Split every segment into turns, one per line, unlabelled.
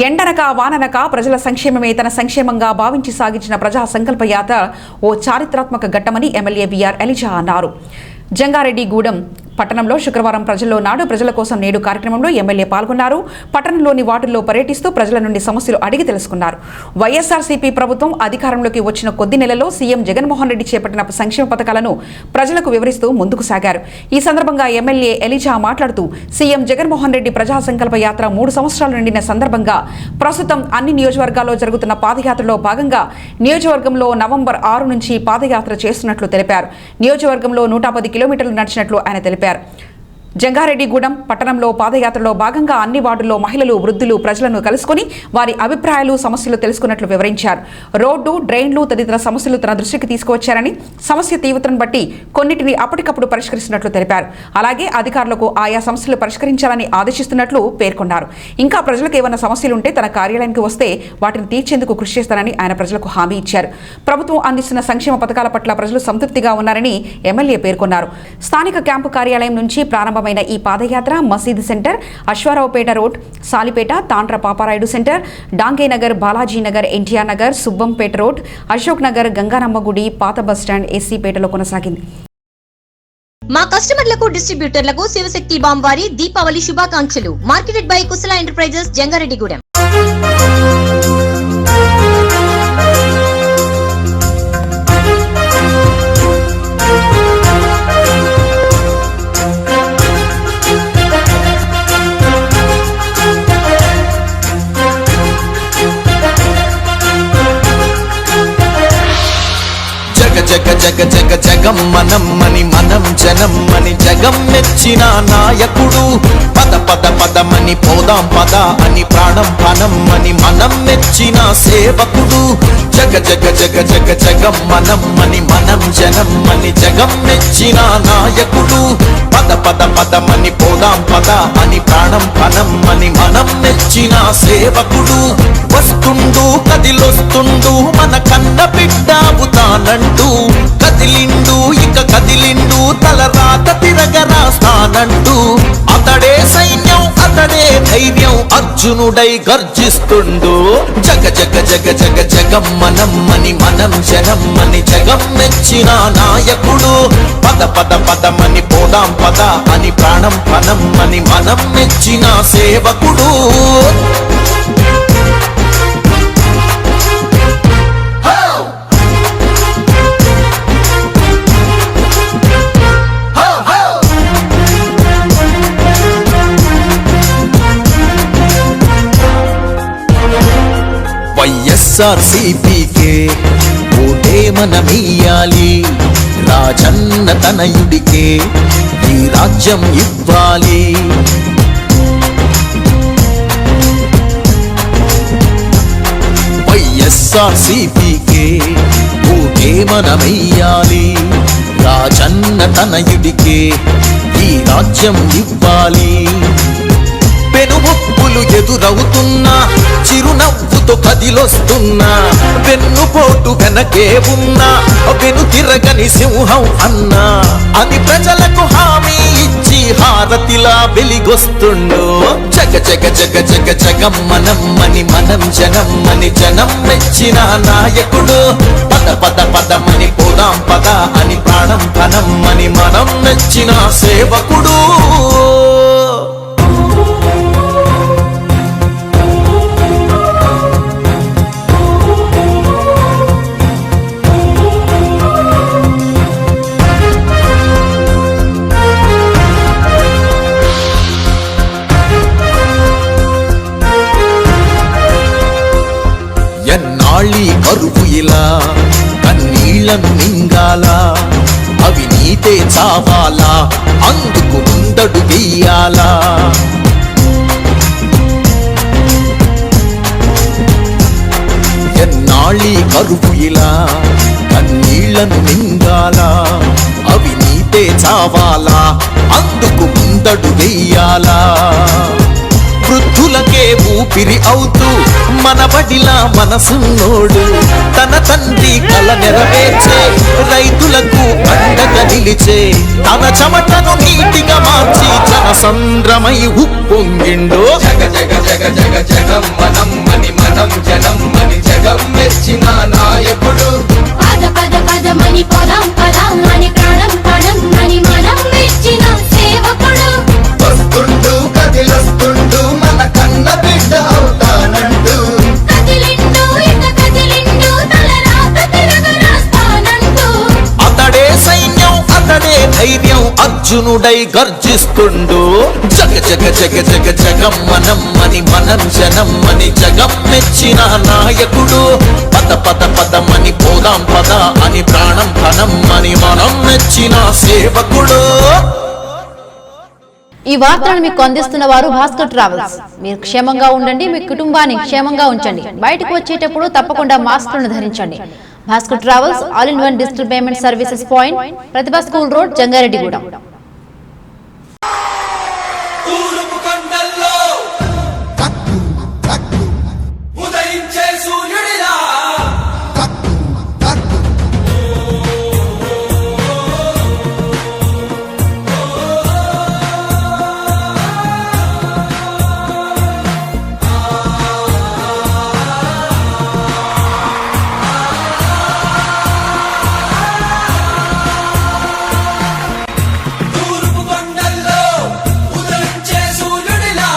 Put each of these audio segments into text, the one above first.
ఎండనక వాననక ప్రజల సంక్షేమమే తన సంక్షేమంగా భావించి సాగించిన ప్రజా సంకల్ప యాత్ర ఓ చారిత్రాత్మక ఘట్టమని ఎమ్మెల్యే బిఆర్ ఎలిజా అన్నారు. జంగారెడ్డిగూడెం పట్టణంలో శుక్రవారం ప్రజల్లో నాడు ప్రజల కోసం నేడు కార్యక్రమంలో ఎమ్మెల్యే పాల్గొన్నారు. పట్టణంలోని వార్డుల్లో పర్యటిస్తూ ప్రజల నుండి సమస్యలు అడిగి తెలుసుకున్నారు. వైఎస్ఆర్సీపీ ప్రభుత్వం అధికారంలోకి వచ్చిన కొద్ది నెలల్లో సీఎం జగన్మోహన్ రెడ్డి చేపట్టిన సంక్షేమ పథకాలను ప్రజలకు వివరిస్తూ ముందుకు సాగారు. ఈ సందర్భంగా ఎమ్మెల్యే ఎలిజా మాట్లాడుతూ సీఎం జగన్మోహన్ రెడ్డి ప్రజా సంకల్ప యాత్ర 3 సంవత్సరాలు నిండిన సందర్భంగా ప్రస్తుతం అన్ని నియోజకవర్గాల్లో జరుగుతున్న పాదయాత్రలో భాగంగా నియోజకవర్గంలో నవంబర్ 6 నుంచి పాదయాత్ర చేస్తున్నట్లు తెలిపారు. నియోజకవర్గంలో 110 కిలోమీటర్లు నడిచినట్లు ఆయన తెలిపారు. జంగారెడ్డిగూడెం పట్టణంలో పాదయాత్రలో భాగంగా అన్ని వార్డుల్లో మహిళలు, వృద్ధులు ప్రజలను కలుసుకుని వారి అభిప్రాయాలు, సమస్యలు తెలుసుకున్నట్లు వివరించారు. రోడ్డు, డ్రైన్లు తదితర సమస్యలు తన దృష్టికి తీసుకువచ్చారని, సమస్య తీవ్రతను బట్టి కొన్నిటిని అప్పటికప్పుడు పరిష్కరిస్తున్నట్లు తెలిపారు. అలాగే అధికారులకు ఆయా సమస్యలు పరిష్కరించాలని ఆదేశిస్తున్నట్లు పేర్కొన్నారు. ఇంకా ప్రజలకు ఏమైనా సమస్యలు ఉంటే తన కార్యాలయానికి వస్తే వాటిని తీర్చేందుకు కృషి చేస్తానని ఆయన ప్రజలకు హామీ ఇచ్చారు. ప్రభుత్వం అందిస్తున్న సంక్షేమ పథకాల పట్ల ప్రజలు సంతృప్తిగా ఉన్నారని ఎమ్మెల్యే పేర్కొన్నారు. స్థానిక క్యాంపు కార్యాలయం నుంచి ప్రారంభ ఈ పాదయాత్ర మసీద్ సెంటర్, అశ్వారావుపేట రోడ్, సాలిపేట, తాండ్ర పాపారాయుడు సెంటర్, డాంగేనగర్, బాలాజీనగర్, ఎన్టీఆర్ నగర్, సుబ్బంపేట రోడ్, అశోక్ నగర్, గంగారమ్మ గుడి, పాత బస్టాండ్, ఎస్సీపేటలో కొనసాగింది.
మా కస్టమర్లకు, డిస్ట్రిబ్యూటర్లకు శివశక్తి బాంబ్ వారి దీపావళి శుభాకాంక్షలు. Marketed by Kushala enterprises, Jangareddygudem.
జగ జగ జగ జగమ్మనమ్మని మనం జనమ్మని జగం మెచ్చిన నాయకుడు. పద పద పదమని పోదాం పద అని ప్రాణం పనమ్మని మనం మెచ్చిన సేవకుడు. జగ జగ జగ జగ జగమ్మనమ్మని మనం జనమ్మని జగం మెచ్చిన నాయకుడు. పద పద పదమని పోదాం పద అని ప్రాణం పనమ్మని మనం మెచ్చిన సేవకుడు. వస్తుండు కదిలొస్తుండు మన కన్న బిడ్డావుతానంటూ, కదిలిండు ఇక కదిలిండు తల రాత తిరగరాస్తానంటూ. అతడే సైన్యం అతడే ధైర్యం అర్జునుడై గర్జిస్తుండు. జగ జగ జగ జగ జగమ్మనమ్మని మనం జనమ్మని జగం మెచ్చిన నాయకుడు. పద పద పదమని పోదాం పద అని ప్రాణం పనమ్మని మనం మెచ్చిన సేవకుడు. వైఎస్ఆర్సీపీకే ఓటే మనమియ్యాలి, రాజన్న తనయుడికే ఈ రాజ్యం ఇవ్వాలి. వైఎస్ఆర్సీపీకే ఓటే మనమియ్యాలి, రాజన్న తనయుడికే ఈ రాజ్యం ఇవ్వాలి. పెనుముప్పులు ఎదురవుతున్నా చిరునవ్వుతో కదిలొస్తున్నా, వెన్నుపోటు వెనకే ఉన్నా వెను తిరగని సింహం అన్నా అని ప్రజలకు హామీ ఇచ్చి హారతిలా వెలిగొస్తుండు. జగ జగ జగ జగ జగమ్మనమ్మని మనం జనమ్మని జనం మెచ్చిన నాయకుడు. పద పద పదమని పోదాం పద అని ప్రాణం పనమ్మని మనం మెచ్చిన సేవకుడు. ఎన్నాళ్ళీ కరువు ఇలా కన్నీళ్లను మింగాలా, అవినీతే చావాలా అందుకు ముందడు వెయ్యాలా. ఎన్నాళ్ళీ కరువు ఇలా కన్నీళ్లను మింగాలా, అవినీతే చావాలా అందుకు ముందడు వెయ్యాలా. వృద్ధులకే ఊపిరి అవుతూ మనబడిలా మనసున్నోడు, తన తండ్రి కల నెరవేర్చే రైతులకు అండగా నిలిచే, తన చెమటను నీటిగా మార్చి జన సంద్రమై ఉప్పొంగిండో
జగ జగ జగ జగ జగం మనం జనం మని జగం మెచ్చిన నాయకుడు
పద పద పదమని పదం పదం అని ప్రాణం పదం అని మనం మెచ్చిన సేవకుడు
వస్తుండు కదిలొస్తుండు మన కన్న బిడ్డ అవుతానంటూ
కదిలిండు ఇక కదిలిండు తలరాత తిరగరాస్తానంటూ
అతడే సైన్యం అతడే ధైర్యం అర్జునుడై గర్జిస్తుండు జగ జగ జగ జగ జగం మనం జనం మని జగం మెచ్చిన నాయకుడు పద పద పదమని పోదాం పద అని ప్రాణం ధనం అని మనం మెచ్చిన సేవకుడు.
ఈ వార్తలను మీకు అందిస్తున్న వారు భాస్కర్ ట్రావెల్స్. మీరు క్షేమంగా ఉండండి, మీ కుటుంబాన్ని క్షేమంగా ఉంచండి. బయటకు వచ్చేటప్పుడు తప్పకుండా మాస్కులను ధరించండి. Bhaskar travels all in one digital payment services point, Pratibha school road, Jangareddygudem.
తూర్పు కొండల్లో ఉదయించే సూర్యుడిలా తూర్పు కొండల్లో ఉదయించే సూర్యుడిలా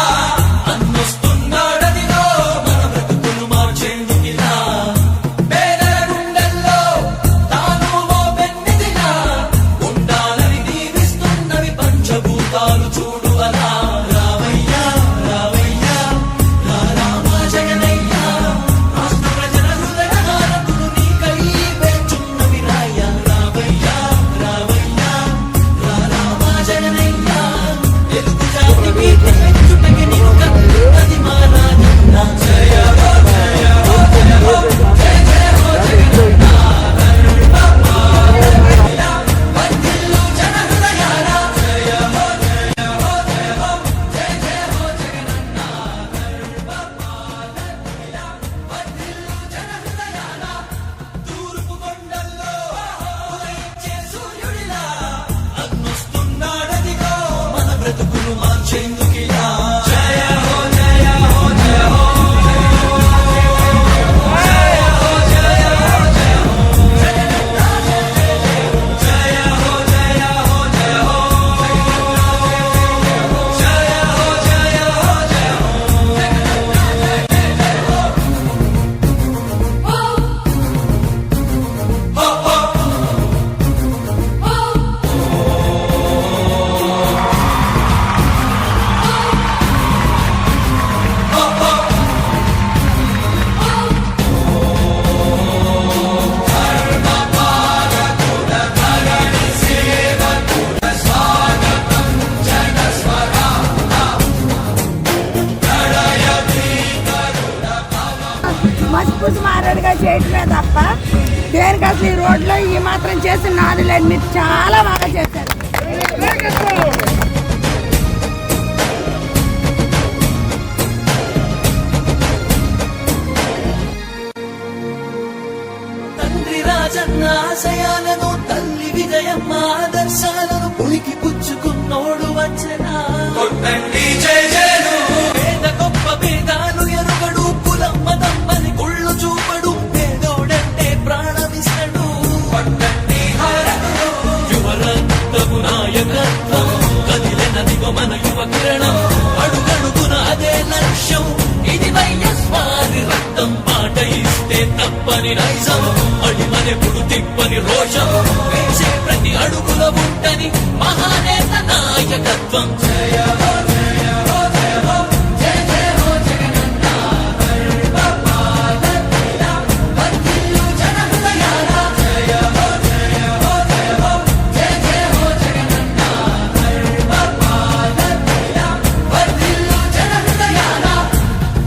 అన్నొస్తున్నాడదిలో మన బ్రతుకులు మార్చేందుకిలా పేదల గుండెల్లో తాను ఓ పెన్నిదిలా ఉండాలని దీవిస్తున్నవి పంచభూతాలు చూడు అలా రావయ్యా రావయ్యా రామా జగనయ్యా రాష్ట్ర ప్రజల హృదయ హారతులు నీకై వేచున్నవి రాయ్యా రావయ్యా రావయ్యా రామా జగనయ్యా తెలుగు జాతి కీర్తి పెంచుటకి నీకన్నది మా రాజన్న జయ హో జయ హో జయ హో జయ జయ హో జగనన్న వర్ధిల్లు జన హృదయాల జయ హో జయ హో జయ హో జయ జయ హో జగనన్న వర్ధిల్లు జన హృదయాల తూర్పు కొండల్లో ఉదయించే సూర్యుడిలా అన్నొస్తున్నాడదిగో మన బ్రతుకులు మార్చేందుకిలా జయ హో జయ హో జయ హో
మసిపూసి మారాడుగా చేయటమే తప్ప దేనికి అసలు ఈ రోడ్లో ఈ మాత్రం చేసి నాది లేదు. మీరు చాలా బాగా చేశారు.
తండ్రి రాజన్న ఆశయాలను తల్లి విజయమ్మ ఆదర్శాలను పులికి పుచ్చుకున్నోడు వచ్చనా కొట్టండి జయ జయను పేద గొప్ప భేదాలు ఎరుగడు కులమ్మ తమ్మని కుళ్ళు చూపడు పేదోడంటే ప్రాణమిస్తడు పట్టండి హారతులు యువరక్తము నాయకత్వం కదిలినదిగో మన యువ కిరణం అడుగడుగున అదే లక్ష్యం ఇది వైఎస్వారి రక్తం మాట ఇస్తే తప్పని నైజం అడిమనెప్పుడు తిప్పని రోషం వేసే ప్రతి అడుగుల ఉంటని మహానేత నాయకత్వం జయ హో జయ హో జయ హో జయ జయ హో జగనన్న వర్ధిల్లు జన హృదయాల జయ హో జయ హో జయ హో జయ జయ హో జగనన్న వర్ధిల్లు జన హృదయాల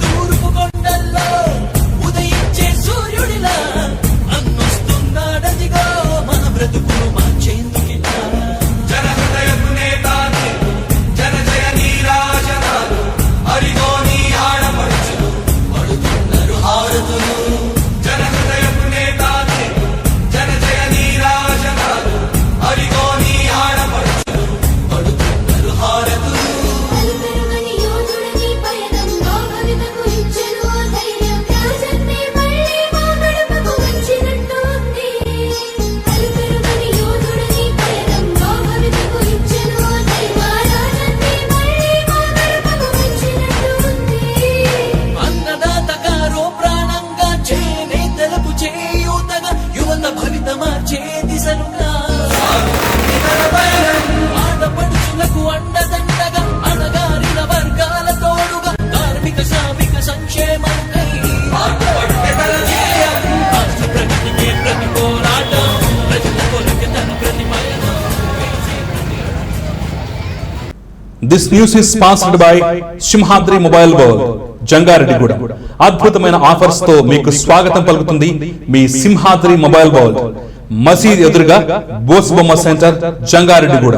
తూర్పు కొండల్లో ఉదయించే సూర్యుడిలా అన్నొస్తున్నాడదిగో మన బ్రతుకులు మార్చేందుకిలా జన హృదయపు నేతాని జన జయ నీరా
this news is sponsored by Simhadri mobile world Jangareddygudem. అద్భుతమైన ఆఫర్స్ తో మీకు స్వాగతం పలుకుతుంది మీ సింహాద్రి మొబైల్ వరల్డ్, మసీద్ ఎదురుగా బోస్ బొమ్మ సెంటర్, జంగారెడ్డిగూడ.